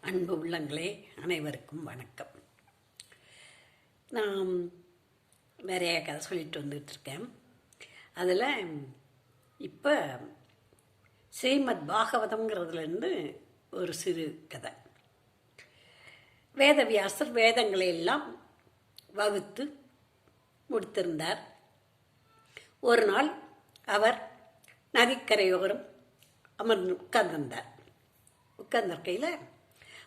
அன்பு உள்ளங்களே, அனைவருக்கும் வணக்கம். நான் நிறைய கதை சொல்லிட்டு வந்துட்டுருக்கேன். அதில் இப்போ ஸ்ரீமத் பாகவதம்ங்கிறதுலேருந்து ஒரு சிறு கதை. வேதவியாசர் வேதங்களை எல்லாம் வகுத்து முடித்திருந்தார். ஒரு நாள் அவர் நதிக்கரையோரம் உட்கார்ந்திருக்கையில்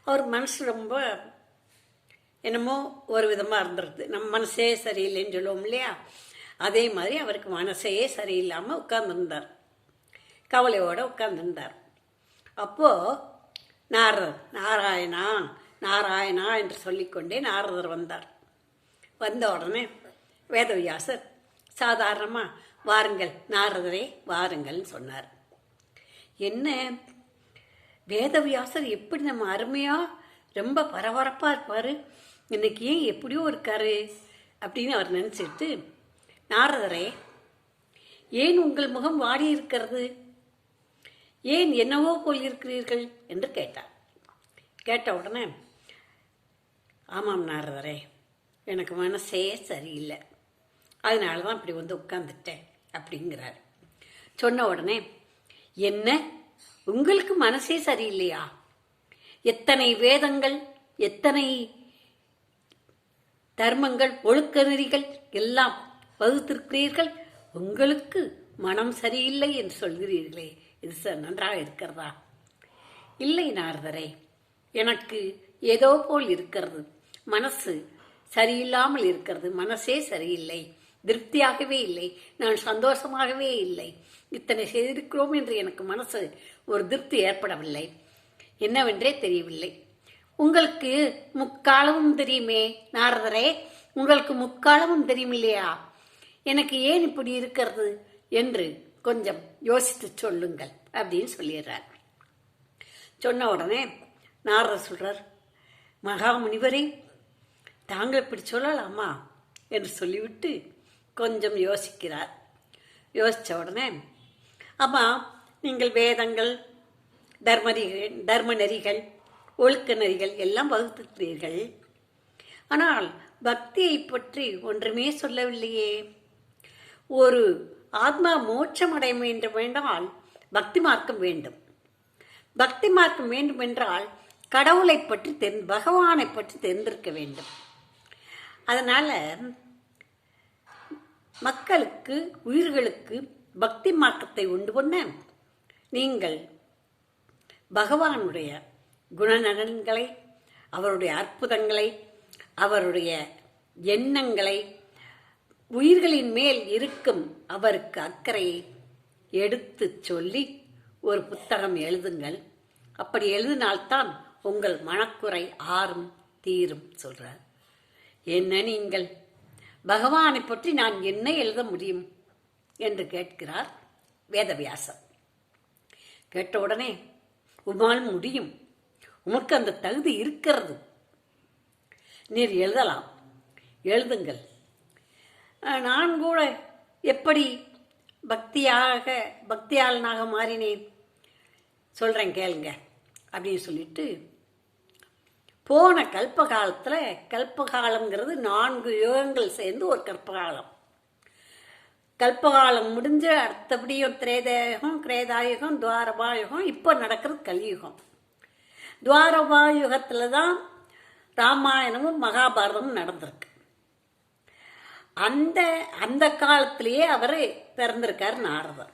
அவர் மனசு ரொம்ப என்னமோ ஒரு விதமாக இருந்துருது. நம்ம மனசே சரியில்லைன்னு சொல்லுவோம் இல்லையா, அதே மாதிரி அவருக்கு மனசே சரியில்லாமல் உட்கார்ந்துருந்தார், கவலையோடு உட்கார்ந்துருந்தார். அப்போது நாராயணா நாராயணா என்று சொல்லிக்கொண்டே நாரதர் வந்தார். வந்த உடனே வேதவியாசர் சாதாரணமாக வாருங்கள் நாரதரே வாருங்கள்னு சொன்னார். என்ன வேதவியாசர் எப்படி நம்ம அருமையாக ரொம்ப பரபரப்பாக இருப்பார், இன்னைக்கு ஏன் எப்படியோ இருக்காரு அப்படின்னு அவர் நினச்சிட்டு, நாரதரே ஏன் உங்கள் முகம் வாடி இருக்கிறது, ஏன் என்னவோ போல் இருக்கிறீர்கள் என்று கேட்டார். கேட்ட உடனே ஆமாம் நாரதரே, எனக்கு மனசே சரியில்லை, அதனால தான் இப்படி வந்து உட்கார்ந்துட்டேன் அப்படிங்கிறார். சொன்ன உடனே என்ன உங்களுக்கு மனசே சரியில்லையா, எத்தனை வேதங்கள் எத்தனை தர்மங்கள் ஒழுக்க நெறிகள் எல்லாம் வகுத்திருக்கிறீர்கள், உங்களுக்கு மனம் சரியில்லை என்று சொல்கிறீர்களே, இது நன்றாக இருக்கிறதா? இல்லை நாரதரே, எனக்கு ஏதோ போல் இருக்கிறது, மனசு சரியில்லாமல் இருக்கிறது, மனசே சரியில்லை, திருப்தியாகவே இல்லை, நான் சந்தோஷமாகவே இல்லை, இத்தனை செய்திருக்கிறோம் என்று எனக்கு மனசு ஒரு திருப்தி ஏற்படவில்லை, என்னவென்றே தெரியவில்லை. உங்களுக்கு முக்காலமும் தெரியுமே நாரதரே, உங்களுக்கு முக்காலமும் தெரியும் இல்லையா, எனக்கு ஏன் இப்படி இருக்கிறது என்று கொஞ்சம் யோசித்து சொல்லுங்கள் அப்படின்னு சொல்லிடுறார். சொன்ன உடனே நாரதர் சொல்றார், மகா முனிவரே தாங்கள் இப்படி சொல்லலாமா என்று சொல்லிவிட்டு கொஞ்சம் யோசிக்கிறார். யோசித்த உடனே அம்மா, நீங்கள் வேதங்கள் தர்ம நெறிகள் ஒழுக்க நெறிகள் எல்லாம் வகுத்துக்கிறீர்கள், ஆனால் பக்தியை பற்றி ஒன்றுமே சொல்லவில்லையே. ஒரு ஆத்மா மோட்சம் அடைய வேண்டும் என்றால் பக்தி மார்க்கம் வேண்டும், பக்தி மார்க்கம் வேண்டும் என்றால் கடவுளை பற்றி பகவானை பற்றி தெரிந்திருக்க வேண்டும். அதனால் மக்களுக்கு உயிர்களுக்கு பக்தி மார்க்கத்தை உண்டு பண்ண நீங்கள் பகவானுடைய குணநலன்களை, அவருடைய அற்புதங்களை, அவருடைய எண்ணங்களை, உயிர்களின் மேல் இருக்கும் அவருக்கு அக்கறையை எடுத்து சொல்லி ஒரு புத்தகம் எழுதுங்கள், அப்படி எழுதினால்தான் உங்கள் மனக்குறை ஆறும் தீரும் சொல்றார். என்ன நீங்கள் பகவானை பற்றி நான் என்ன எழுத முடியும் என்று கேட்கிறார் வேதவியாசர். கேட்ட உடனே உமால் முடியும், உமக்கு அந்த தகுதி இருக்கிறது, நீர் எழுதலாம், எழுதுங்கள், நான் கூட எப்படி பக்தியாளனாக மாறினேன் சொல்றேன் கேளுங்க அப்படின்னு சொல்லிட்டு, போன கல்பகாலத்தில், கல்பகாலம்ங்கிறது 4 யுகங்கள் சேர்ந்து ஒரு கல்பகாலம், கல்பகாலம் முடிஞ்சு அடுத்தபடியும் திரேதாயுகம், கிரேதாயுகம், துவாரபாயுகம், இப்போ நடக்கிறது கலியுகம். துவாரபாயுகத்தில் தான் ராமாயணமும் மகாபாரதமும் நடந்திருக்கு. அந்த காலத்திலேயே அவர் பிறந்திருக்கார் நாரதர்.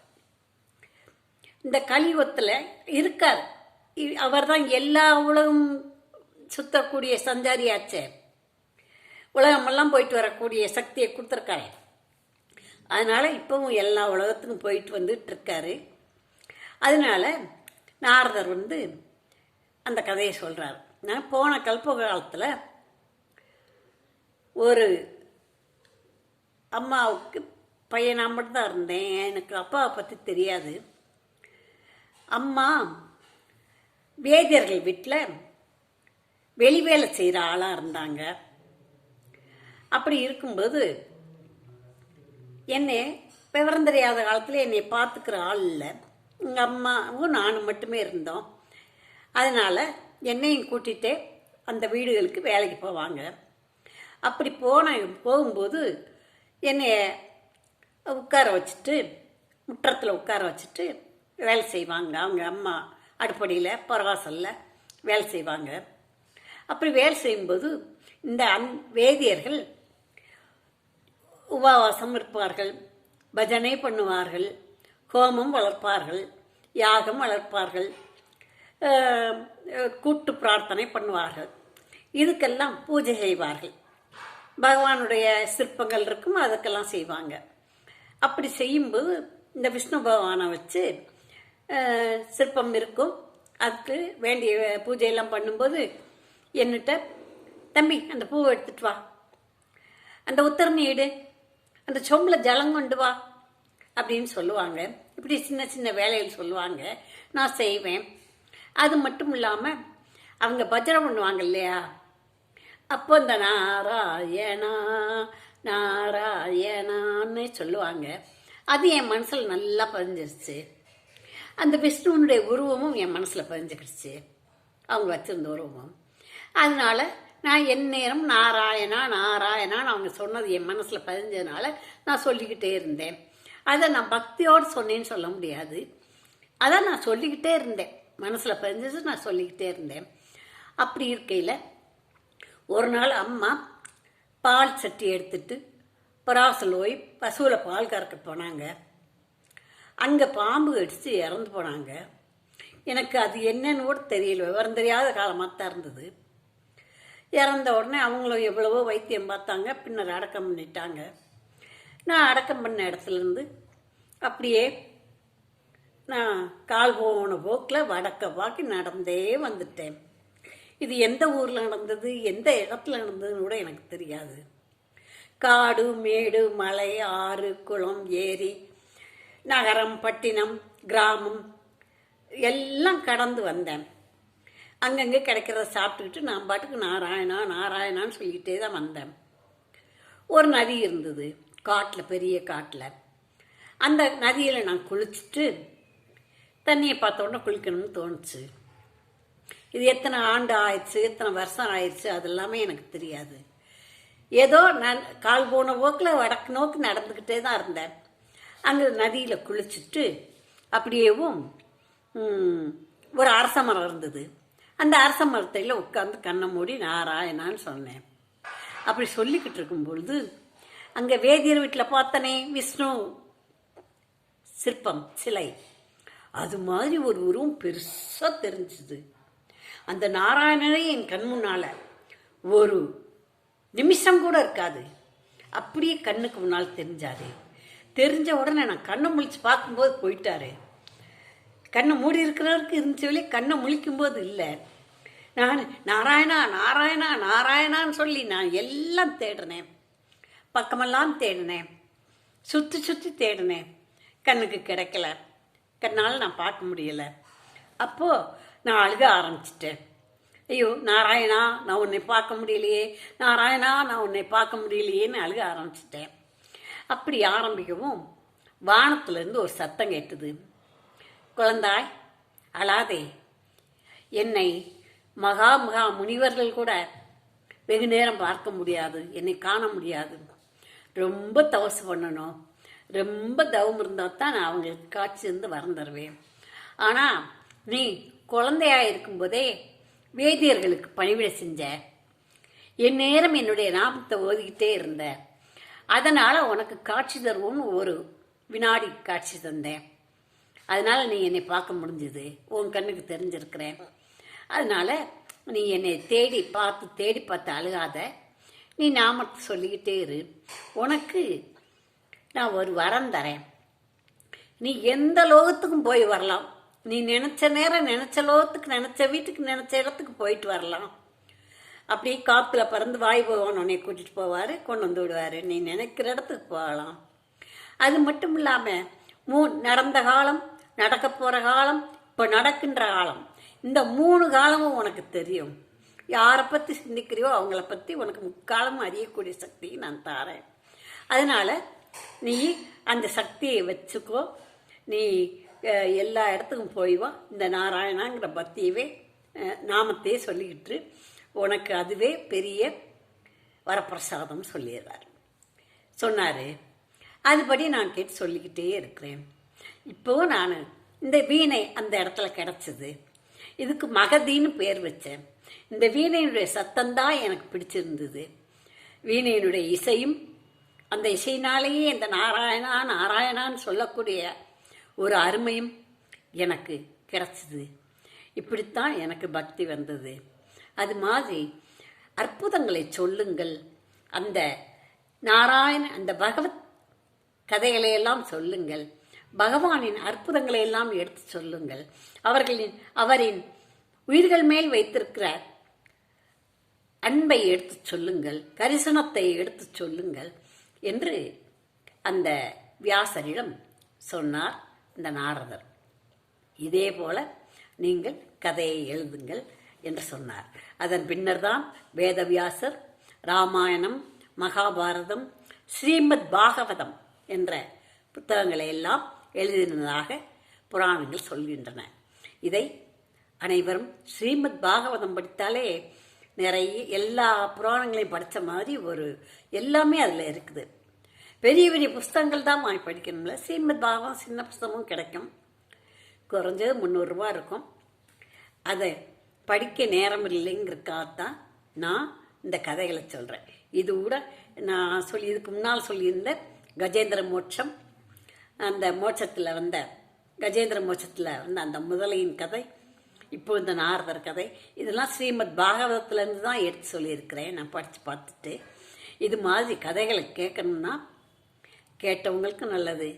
இந்த கலியுகத்தில் இருக்கார், அவர் தான் எல்லா உலகம் சுத்தக்கூடிய சஞ்சாரியாச்சே, உலகமெல்லாம் போயிட்டு வரக்கூடிய சக்தியை கொடுத்துருக்காரு. அதனால் இப்போவும் எல்லா உலகத்துக்கும் போயிட்டு வந்துட்டு இருக்காரு. அதனால நாரதர் அந்த கதையை சொல்கிறார். நான் போன கல்ப காலத்தில் ஒரு அம்மாவுக்கு பையனாக மட்டும்தான் இருந்தேன், எனக்கு அப்பாவை பற்றி தெரியாது. அம்மா வேதியர்கள் வீட்டில் வெளி வேலை செய்கிற ஆளாக இருந்தாங்க. அப்படி இருக்கும்போது என்னை விவரம் தெரியாத காலத்தில் என்னை பார்த்துக்கிற ஆள் இல்லை, எங்கள் அம்மாவும் நானும் மட்டுமே இருந்தோம். அதனால் என்னையும் கூட்டிகிட்டே அந்த வீடுகளுக்கு வேலைக்கு போவாங்க. அப்படி போகும்போது என்னை உட்கார வச்சுட்டு முற்றத்தில் உட்கார வச்சுட்டு வேலை செய்வாங்க. அவங்க அம்மா அடுப்படியில் புறவாசலில் வேலை செய்வாங்க. அப்படி வேலை செய்யும்போது இந்த வேதியர்கள் உபவாசம் இருப்பார்கள், பஜனை பண்ணுவார்கள், ஹோமம் வளர்ப்பார்கள், யாகம் வளர்ப்பார்கள், கூட்டு பிரார்த்தனை பண்ணுவார்கள். இதுக்கெல்லாம் பூஜை செய்வார்கள். பகவானுடைய சிற்பங்கள் இருக்கும், அதுக்கெல்லாம் செய்வாங்க. அப்படி செய்யும்போது இந்த விஷ்ணு பகவானை வச்சு சிற்பம் இருக்கும். அதுக்கு வேண்டிய பூஜையெல்லாம் பண்ணும்போது என்னட்ட, தம்பி அந்த பூவை எடுத்துட்டு வா, அந்த உத்தரணி எடு, அந்த சொம்பில் ஜலம் கொண்டு வா அப்படின்னு சொல்லுவாங்க. இப்படி சின்ன சின்ன வேலைகள் சொல்லுவாங்க, நான் செய்வேன். அது மட்டும் இல்லாமல் அவங்க பஜனை பண்ணுவாங்க இல்லையா, அப்போ இந்த நாராயணா நாராயணான்னு சொல்லுவாங்க. அது என் மனசில் நல்லா பதிஞ்சிருச்சு. அந்த விஷ்ணுவனுடைய உருவமும் என் மனசில் பதிஞ்சிக்கிடுச்சு, அவங்க வச்சிருந்த உருவமும். அதனால நான் என் நேரம் நாராயணா நாராயணான்னு அவங்க சொன்னது என் மனசில் பதிஞ்சதுனால நான் சொல்லிக்கிட்டே இருந்தேன். அதை நான் பக்தியோடு சொன்னேன்னு சொல்ல முடியாது, அதான் நான் சொல்லிக்கிட்டே இருந்தேன். மனசில் பதிஞ்சது நான் சொல்லிக்கிட்டே இருந்தேன். அப்படி இருக்கையில் ஒரு நாள் அம்மா பால் சட்டி எடுத்துட்டு பராசல் போய் பசுவில் பால் கறக்க போனாங்க. அங்கே பாம்பு கடிச்சு இறந்து போனாங்க. எனக்கு அது என்னன்னு கூட தெரியல, விவரம் தெரியாத காலமாக தான் இருந்தது. இறந்த உடனே அவங்களும் எவ்வளவோ வைத்தியம் பார்த்தாங்க, பின்னர் அடக்கம் பண்ணிட்டாங்க. நான் அடக்கம் பண்ண இடத்துலேருந்து அப்படியே நான் கால் போன போக்கில் வடக்க வாக்கி நடந்தே வந்துட்டேன். இது எந்த ஊரில் நடந்தது, எந்த இடத்துல நடந்ததுன்னு கூட எனக்கு தெரியாது. காடு மேடு மலை ஆறு குளம் ஏரி நகரம் பட்டினம் கிராமம் எல்லாம் கடந்து வந்தேன். அங்கங்கே கிடைக்கிறத சாப்பிட்டுக்கிட்டு நான் பாட்டுக்கு நாராயணா நாராயணான்னு சொல்லிக்கிட்டே தான் வந்தேன். ஒரு நதி இருந்தது காட்டில், பெரிய காட்டில். அந்த நதியில் நான் குளிச்சுட்டு தண்ணியை பார்த்த உடனே குளிக்கணும்னு தோணுச்சு. இது எத்தனை ஆண்டு ஆயிடுச்சு, எத்தனை வருஷம் ஆயிடுச்சு, அது எல்லாமே எனக்கு தெரியாது. ஏதோ நான் கால் போன போக்கில் வடக்கு நோக்கி நடந்துக்கிட்டே தான் இருந்தேன். அங்கே நதியில் குளிச்சுட்டு அப்படியேவும் ஒரு அரச மரம் இருந்தது. அந்த அரச மரத்தையில் உட்காந்து கண்ணை மூடி நாராயணான்னு சொன்னேன். அப்படி சொல்லிக்கிட்டு இருக்கும் பொழுது அங்கே வேதியர் வீட்டில் பார்த்தனே விஷ்ணு சிற்பம் சிலை, அது மாதிரி ஒரு உருவம் பெருசாக தெரிஞ்சுது. அந்த நாராயணனே என் கண் முன்னால் ஒரு நிமிஷம் கூட இருக்காது, அப்படியே கண்ணுக்கு முன்னால் தெரிஞ்சாரு. தெரிஞ்ச உடனே நான் கண்ணை முழிச்சு பார்க்கும்போது போயிட்டாரு. கண்ணை மூடி இருக்கிறவருக்கு இருந்துச்சு வெளியே, கண்ணை முழிக்கும்போது இல்லை. நான் நாராயணா நாராயணா நாராயணான்னு சொல்லி நான் எல்லாம் தேடினேன், பக்கமெல்லாம் தேடினேன், சுற்றி சுற்றி தேடினேன். கண்ணுக்கு கிடைக்கல, கண்ணால் நான் பார்க்க முடியலை. அப்போது நான் அழுக ஆரம்பிச்சிட்டேன். ஐயோ நாராயணா, நான் உன்னை பார்க்க முடியலையே, நாராயணா நான் உன்னை பார்க்க முடியலையேன்னு அழுக ஆரம்பிச்சிட்டேன். அப்படி ஆரம்பிக்கவும் வானத்திலேருந்து ஒரு சத்தம் கேட்டுது. குழந்தாய் அழாதே, என்னை மகா மகா முனிவர்கள் கூட வெகு நேரம் பார்க்க முடியாது, என்னை காண முடியாது. ரொம்ப தவசு பண்ணணும், ரொம்ப தவம் இருந்தால் தான் நான் அவங்களுக்கு காட்சி இருந்து வரம் தருவேன். ஆனால் நீ குழந்தையா இருக்கும்போதே வேதியர்களுக்கு பணிவிடை செஞ்ச, என் நேரம் என்னுடைய நாமத்தை ஓதிக்கிட்டே இருந்த, அதனால் உனக்கு காட்சி தருவோன்னு ஒரு வினாடி காட்சி தந்தேன். அதனால் நீ என்னை பார்க்க முடிஞ்சுது, உன் கண்ணுக்கு தெரிஞ்சிருக்கிறேன். அதனால் நீ என்னை தேடி பார்த்து அழுகாத, நீ நாமத்தை சொல்லிக்கிட்டே இரு. உனக்கு நான் ஒரு வரம் தரேன், நீ எந்த லோகத்துக்கும் போய் வரலாம். நீ நினச்ச நேரம் நினச்ச லோகத்துக்கு, நினச்ச வீட்டுக்கு, நினச்ச இடத்துக்கு போயிட்டு வரலாம். அப்படியே காற்றுல பறந்து வாய் போவான் உன்னை கூட்டிகிட்டு போவார், கொண்டு வந்து விடுவார். நீ நினைக்கிற இடத்துக்கு போகலாம். அது மட்டும் இல்லாமல் நடந்த காலம், நடக்க போகிற காலம், இப்போ நடக்கின்ற காலம், இந்த 3 காலமும் உனக்கு தெரியும். யாரை பற்றி சிந்திக்கிறியோ அவங்கள பற்றி உனக்கு முக்காலமும் அறியக்கூடிய சக்தியை நான் தாரேன். அதனால் நீ அந்த சக்தியை வச்சுக்கோ, நீ எல்லா இடத்துக்கும் போய் வா. இந்த நாராயணாங்கிற பக்தியவே நாமத்தையே சொல்லிக்கிட்டு உனக்கு அதுவே பெரிய வரப்பிரசாதம் சொல்லிடுறார். சொன்னார். அதுபடி நான் கேட்டு சொல்லிக்கிட்டே இருக்கிறேன். இப்போது நான் இந்த வீணை அந்த இடத்துல கிடச்சிது. இதுக்கு மகதின்னு பேர் வச்சேன். இந்த வீணையினுடைய சத்தம்தான் எனக்கு பிடிச்சிருந்தது. வீணையினுடைய இசையும் அந்த இசையினாலேயே இந்த நாராயணா நாராயணான்னு சொல்லக்கூடிய ஒரு அருமையும் எனக்கு கிடச்சிது. இப்படித்தான் எனக்கு பக்தி வந்தது. அது மாதிரி அற்புதங்களை சொல்லுங்கள். அந்த அந்த பகவத் கதைகளையெல்லாம் சொல்லுங்கள். பகவானின் அற்புதங்களை எல்லாம் எடுத்து சொல்லுங்கள். அவரின் உயிர்கள் மேல் வைத்திருக்கிற அன்பை எடுத்து சொல்லுங்கள், கரிசனத்தை எடுத்து சொல்லுங்கள் என்று அந்த வியாசரிடம் சொன்னார் இந்த நாரதர். இதே போல நீங்கள் கதையை எழுதுங்கள் என்று சொன்னார். அதன் பின்னர் தான் வேதவியாசர் ராமாயணம், மகாபாரதம், ஸ்ரீமத் பாகவதம் என்ற புத்தகங்களை எல்லாம் எழுதினதாக புராணங்கள் சொல்கின்றன. இதை அனைவரும் ஸ்ரீமத் பாகவதம் படித்தாலே நிறைய எல்லா புராணங்களையும் படித்த மாதிரி எல்லாமே அதில் இருக்குது. பெரிய பெரிய புஸ்தகங்கள் தான் வாங்கி படிக்கணும்ல. ஸ்ரீமத் பாகவதம் சின்ன புஸ்தகமும் கிடைக்கும். குறைஞ்சது 300 ரூபா இருக்கும். அதை படிக்க நேரம் இல்லைங்கிறக்காகத்தான் நான் இந்த கதைகளை சொல்கிறேன். இது கூட நான் இதுக்கு முன்னால் சொல்லியிருந்த கஜேந்திர மோட்சம், அந்த மோட்சத்தில் வந்த கஜேந்திர மோட்சத்தில் வந்த அந்த முதலையின் கதை, இப்போ இந்த நாரதர் கதை, இதெல்லாம் ஸ்ரீமத் பாகவதத்துலேருந்து தான் எடுத்து சொல்லியிருக்கிறேன். நான் படித்து பார்த்துட்டு இது மாதிரி கதைகளை கேட்கணும்னா கேட்டவங்களுக்கு நல்லது.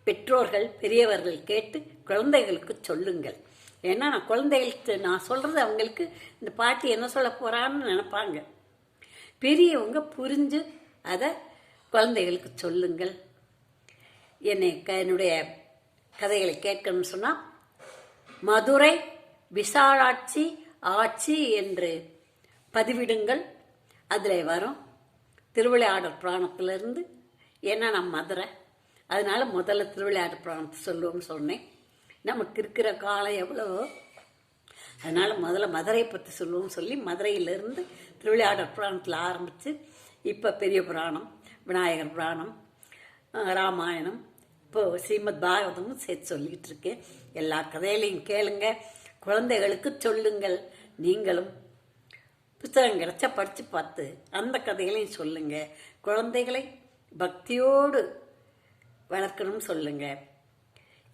பெற்றோர்கள் பெரியவர்கள் கேட்டு குழந்தைகளுக்கு சொல்லுங்கள். ஏன்னா குழந்தைகளுக்கு நான் சொல்கிறது அவங்களுக்கு இந்த பாட்டி என்ன சொல்ல போகிறான்னு நினைப்பாங்க. பெரியவங்க புரிஞ்சு அதை குழந்தைகளுக்கு சொல்லுங்கள். என்னுடைய கதைகளை கேட்கணும்னு சொன்னால் மதுரை விசாலாட்சி ஆட்சி என்று பதிவிடுங்கள். அதில் வரும் திருவிளையாடல் புராணத்திலிருந்து. ஏன்னா நான் மதுரை, அதனால முதல்ல திருவிளையாடல் புராணத்தை சொல்லுவோம்னு சொன்னேன். நமக்கு இருக்கிற காலம் எவ்வளவோ, அதனால் முதல்ல மதுரை பற்றி சொல்லுவோம்னு சொல்லி மதுரையிலிருந்து திருவிளையாடல் புராணத்தில் ஆரம்பித்து இப்போ பெரிய புராணம், விநாயகர் புராணம், ராமாயணம், இப்போது ஸ்ரீமத் பாகவதமும் சேர்த்து சொல்லிக்கிட்டு இருக்கேன். எல்லா கதையிலையும் கேளுங்க, குழந்தைகளுக்கு சொல்லுங்கள். நீங்களும் புத்தகம் கிடைச்சா படித்து பார்த்து அந்த கதைகளையும் சொல்லுங்கள். குழந்தைகளை பக்தியோடு வளர்க்கணும்னு சொல்லுங்கள்.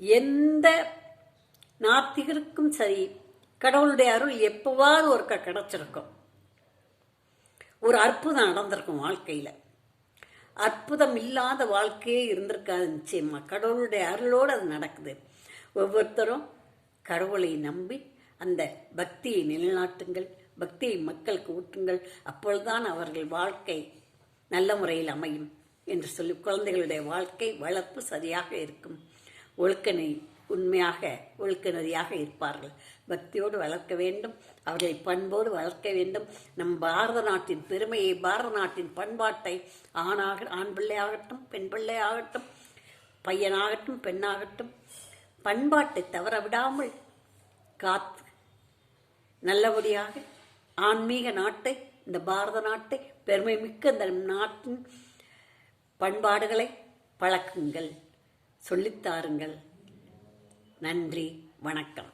எந்த நாத்திகருக்கும் சரி கடவுளுடைய அருள் எப்போவாவது ஒருக்கா கிடச்சிருக்கும். ஒரு அற்புதம் நடந்திருக்கும் வாழ்க்கையில். அற்புதம் இல்லாத வாழ்க்கையே இருந்திருக்காது நிச்சயமா. கடவுளுடைய அருளோடு அது நடக்குது. ஒவ்வொருத்தரும் கடவுளை நம்பி அந்த பக்தியை நிலைநாட்டுங்கள், பக்தியை மக்களுக்கு ஊட்டுங்கள். அப்பொழுதுதான் அவர்கள் வாழ்க்கை நல்ல முறையில் அமையும் என்று சொல்லி குழந்தைகளுடைய வாழ்க்கை வளர்ப்பு சரியாக இருக்கும். உண்மையாக ஒழுக்க நெறியாக இருப்பார்கள். பக்தியோடு வளர்க்க வேண்டும், அவர்களை பண்போடு வளர்க்க வேண்டும். நம் பாரத நாட்டின் பெருமையை, பாரத நாட்டின் பண்பாட்டை ஆண் பிள்ளையாகட்டும் பெண் பிள்ளையாகட்டும் பையனாகட்டும் பெண்ணாகட்டும் பண்பாட்டை தவற விடாமல் காத்து நல்லபடியாக ஆன்மீக நாட்டை, இந்த பாரத நாட்டை, பெருமை மிக்க இந்த நாட்டின் பண்பாடுகளை பழக்குங்கள், சொல்லித்தாருங்கள். நன்றி, வணக்கம்.